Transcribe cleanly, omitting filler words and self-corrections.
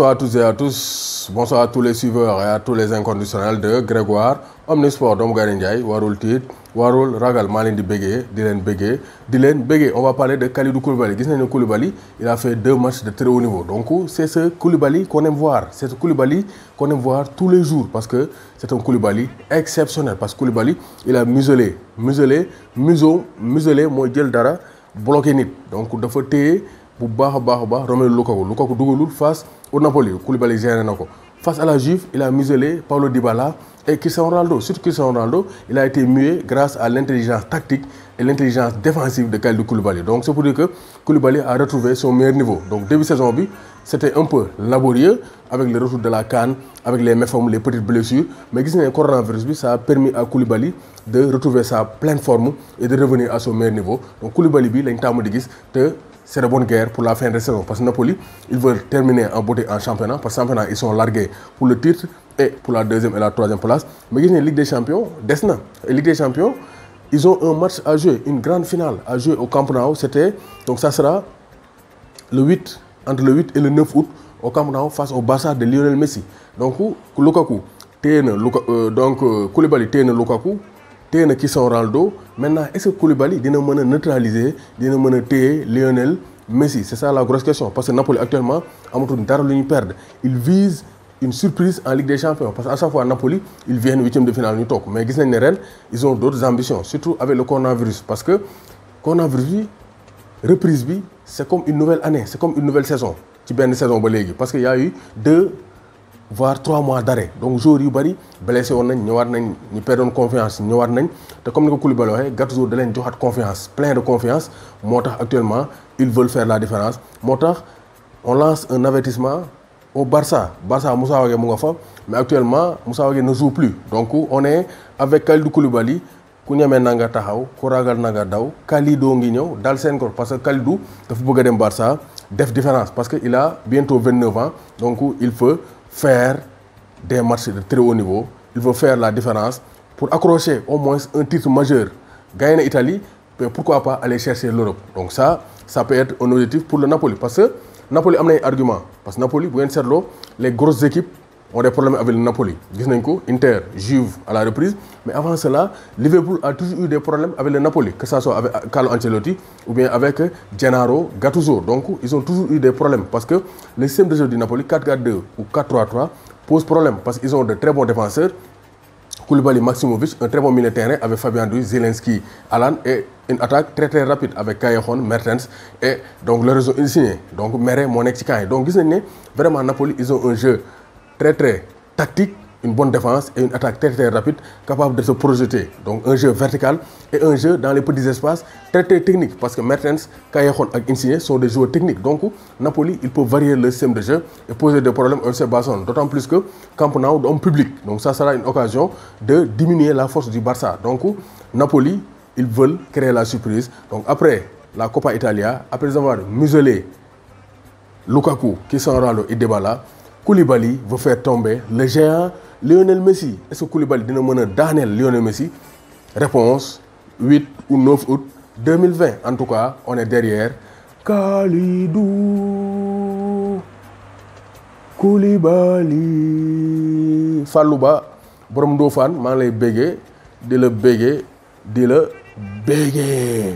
Bonsoir à tous et à tous, bonsoir à tous les suiveurs et à tous les inconditionnels de Grégoire Omnisport doomu Gaynde Ndiaye warul tiit warul ragal maa leen di béggee on va parler de Kalidou Koulibaly gis nañu ne Koulibaly il a fait 2 matchs de très haut niveau donc c'est ce Koulibaly qu'on aime voir tous les jours parce que c'est un Koulibaly exceptionnel parce que Koulibaly il a muselé mooy jël dara bloqué nit donc dafa téye bu baax a baax Romelu Lukaku dugalul face au Napoli Koulibaly géré na ko face à la Juve il a muselé Paulo Dybala et Cristiano Ronaldo surtout Cristiano Ronaldo il a été muet grâce à l'intelligence tactique et l'intelligence défensive de Kalidou Koulibaly donc c'est pour dire que Koulibaly a retrouvé son meilleur niveau donc début saison bi c'était un peu laborieux avec le retour de la CAN avec les méformes les petites blessures mais gis nañ coronavirus bi ça a permis à Koulibaly de retrouver sa pleine forme et de revenir à son meilleur niveau donc Koulibaly bi lañ tàmm di gis te c'est de bonne guerre pour la fin de saison parce que Napoli ils veulent terminer en beauté en championnat parce que championnat ils sont largués pour le titre et pour la 2e et la 3e place mais gis nañ Ligue des Champions des na et Ligue des Champions ils ont un match à jouer une grande finale à jouer au Camp Nou c'était donc ça sera le 8 entre le 8 et le 9 août au Camp Nou face au Barça de Lionel Messi donc Lukaku téye na Koulibaly téye na Lukaku téye na Cristiano Ronaldo maintenant est-ce que Koulibaly dina mën a neutraliser dina mën a téye Lionel Messi c'est ça la grosse question parce que Napoli actuellement amatul dara lu ñu perdre il vise une surprise en Ligue des Champions parce que à chaque fois Napoli ils viennent 8e de finale ñu toog mais gis nañ ne ren ils ont d'autres ambitions surtout avec le coronavirus parce que coronavirus bi reprise bi c'est comme une nouvelle année c'est comme une nouvelle saison ci benn saison ba léegi parce que y a eu 2 voire 3 mois d'arrêt donc joueurs yu bari blessé woon nañ ñëwaat nañ ñu perdoon confiance ñëwaat nañ te comme ni ko Koulibaly waxee Gattuso da leen joxaat confiance plein de confiance moo tax actuellement ils veulent faire la différence moo tax on lance un avertissement au Barça Moussa Wagué mu nga fa mais actuellement Moussa Wagué ne joue plus donc on est avec Kalidou Koulibaly ku ñemee na nga taxaw ku ragal na nga daw Kalidou ngi ñëw dal seen ko parce que Kalidou dafa bëgg a dem Barça def différence parce que il a bientôt 29 ans donc il faut faire des matchs de très haut niveau il veut faire la différence pour accrocher au moins un titre majeur gagner na Italie mais pourquoi pas aller chercher l'Europe donc ça peut être un objectif pour le Napoli parce que Napoli am na ay argument parce que Napoli bu ngeen seetloo les grosses équipes ont des problèmes avec le Napoli gis nañ ko Inter Juve à la reprise mais avant cela Liverpool a toujours eu des problèmes avec le Napoli que ça soit avec Carlo Ancelotti ou bien avec Gennaro Gattuso donc ils ont toujours eu des problèmes parce que le système de jeu du Napoli 4-4-2 ou 4-3-3 pose problème parce qu'ils ont de très bons défenseurs Koulibaly Maximovic un très bon milieu de terrain avec Fabian Ruiz Zielinski Alan et une attaque très très rapide avec Callejon Mertens et donc le réseau Insigne donc Meret moo nekk ci camp yi donc gis nañ ne vraiment Napoli ils ont un jeu très tactique une bonne défense et une attaque très rapide capable de se projeter donc un jeu vertical et un jeu dans les petits espaces très technique parce que Mertens Callejon ak Insigne sont des joueurs techniques donc Napoli il peut varier le système de jeu et poser des problèmes au FC Barcelone d'autant plus que Camp Nou du am public donc ça sera une occasion de diminuer la force du Barça donc Napoli ils veulent créer la surprise donc après la Coppa Italia après avoir muselé Lukaku Cristiano Ronaldo et Dybala Koulibaly veut faire tomber le géant Lionel Messi est-ce que Koulibaly dina mën a daaneel Lionel Messi réponse 8 ou 9 août 2020 en tout cas on est derrière Kalidou Koulibaly Fallou Ba borom Ndofane maa ngi lay béggee di la béggee